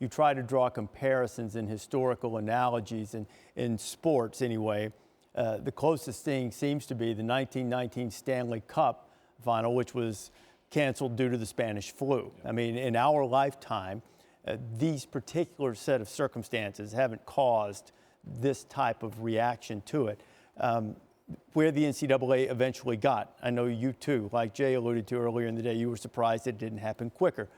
you try to draw comparisons and historical analogies in sports anyway. The closest thing seems to be the 1919 Stanley Cup final, which was canceled due to the Spanish flu. I mean, in our lifetime, these particular set of circumstances haven't caused this type of reaction to it. Where the NCAA eventually got, I know you too, like Jay alluded to earlier in the day, you were surprised it didn't happen quicker.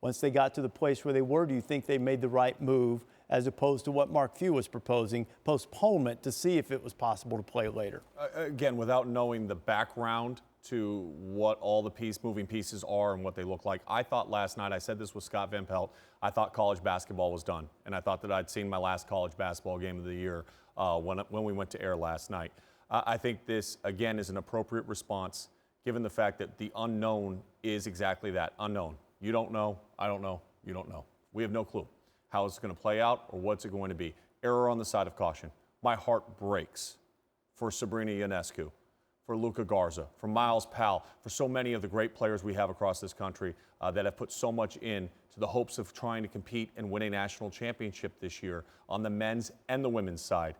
Once they got to the place where they were, do you think they made the right move as opposed to what Mark Few was proposing, postponement to see if it was possible to play later? Again, without knowing the background to what all the moving pieces are and what they look like, I thought last night, I said this with Scott Van Pelt, I thought college basketball was done. And I thought that I'd seen my last college basketball game of the year when we went to air last night. I think this, again, is an appropriate response given the fact that the unknown is exactly that, unknown. You don't know, I don't know, you don't know. We have no clue how it's going to play out or what's it going to be. Error on the side of caution. My heart breaks for Sabrina Ionescu, for Luka Garza, for Miles Powell, for so many of the great players we have across this country that have put so much in to the hopes of trying to compete and win a national championship this year on the men's and the women's side.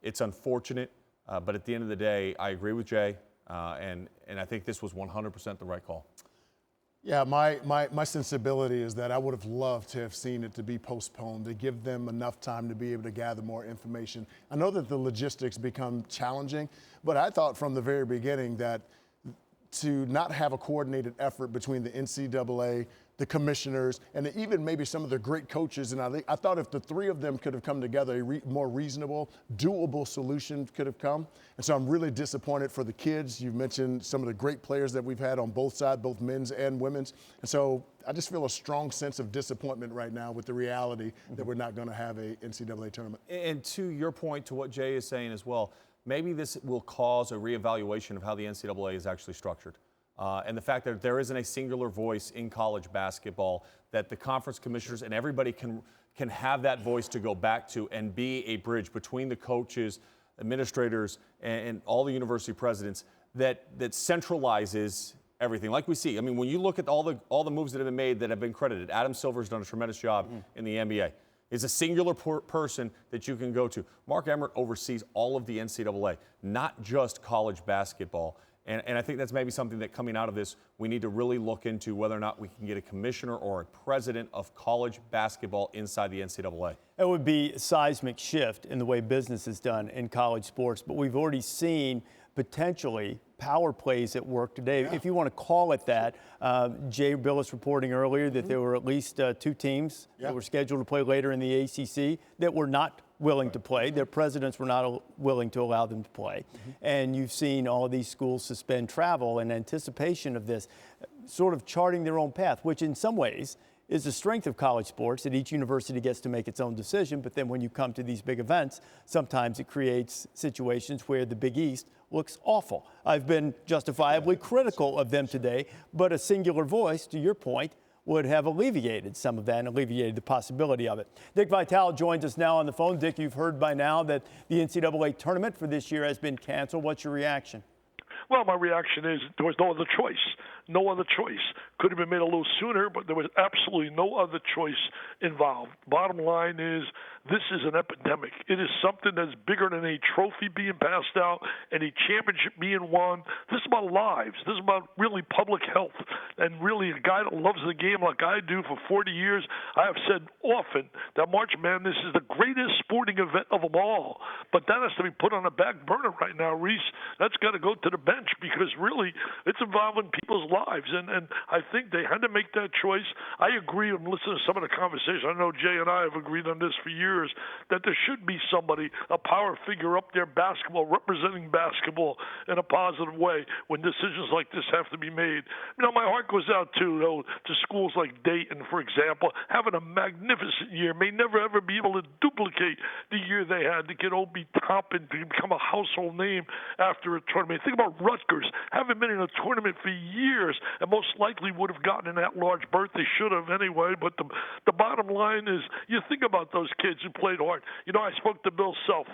It's unfortunate, but at the end of the day, I agree with Jay, and I think this was 100% the right call. Yeah, my sensibility is that I would have loved to have seen it to be postponed, to give them enough time to be able to gather more information. I know that the logistics become challenging, but I thought from the very beginning that to not have a coordinated effort between the NCAA, the commissioners, and even maybe some of the great coaches, and I thought if the three of them could have come together, a more reasonable, doable solution could have come. And so I'm really disappointed for the kids. You've mentioned some of the great players that we've had on both sides, both men's and women's. And so I just feel a strong sense of disappointment right now with the reality that we're not going to have a NCAA tournament. And to your point, to what Jay is saying as well, maybe this will cause a reevaluation of how the NCAA is actually structured. And the fact that there isn't a singular voice in college basketball, that the conference commissioners and everybody can have that voice to go back to and be a bridge between the coaches, administrators, and all the university presidents that centralizes everything. Like we see, I mean, when you look at all the moves that have been made that have been credited, Adam Silver's done a tremendous job in the NBA. Is a singular person that you can go to. Mark Emmert oversees all of the NCAA, not just college basketball. And I think that's maybe something that coming out of this, we need to really look into whether or not we can get a commissioner or a president of college basketball inside the NCAA. It would be a seismic shift in the way business is done in college sports, but we've already seen potentially power plays at work today, if you want to call it that. Jay Billis reporting earlier that there were at least two teams that were scheduled to play later in the ACC that were not willing to play. Their presidents were not willing to allow them to play. And you've seen all of these schools suspend travel in anticipation of this, sort of charting their own path, which in some ways is the strength of college sports, that each university gets to make its own decision. But then when you come to these big events, sometimes it creates situations where the Big East looks awful. I've been justifiably critical of them today, but a singular voice, to your point, would have alleviated some of that and alleviated the possibility of it. Dick Vitale joins us now on the phone. Dick, you've heard by now that the NCAA tournament for this year has been canceled. What's your reaction? Well, my reaction is there was no other choice. No other choice. Could have been made a little sooner, but there was absolutely no other choice involved. Bottom line is this is an epidemic. It is something that's bigger than a trophy being passed out, any championship being won. This is about lives. This is about really public health. And really a guy that loves the game like I do for 40 years, I have said often that March Madness is the greatest sporting event of them all. But that has to be put on the back burner right now, Rece. That's got to go to the bench because really it's involving people's lives. And I think they had to make that choice. I agree and listen to some of the conversation. I know Jay and I have agreed on this for years, that there should be somebody, a power figure up there, basketball, representing basketball in a positive way when decisions like this have to be made. You know, my heart goes out to schools like Dayton, for example, having a magnificent year, may never ever be able to duplicate the year they had to get Obi Toppin to become a household name after a tournament. Think about Rutgers, haven't been in a tournament for years, and most likely would have gotten an at-large berth. They should have anyway, but the bottom line is you think about those kids who played hard. You know, I spoke to Bill Self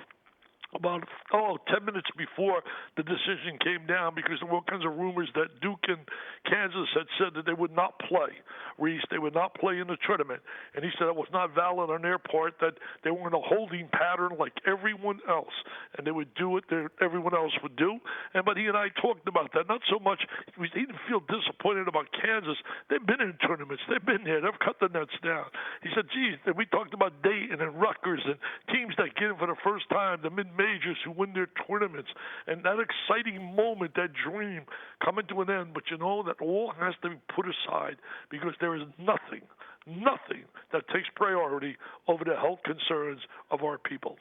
about 10 minutes before the decision came down, because there were all kinds of rumors that Duke and Kansas had said that they would not play. Rece, they would not play in the tournament. And he said it was not valid on their part, that they were in a holding pattern like everyone else, and they would do what everyone else would do. But he and I talked about that. Not so much, he didn't feel disappointed about Kansas. They've been in tournaments. They've been there. They've cut the nets down. He said, geez, and we talked about Dayton and Rutgers and teams that get in for the first time, the mid-majors who win their tournaments, and that exciting moment, that dream coming to an end. But you know that all has to be put aside, because there is nothing that takes priority over the health concerns of our people.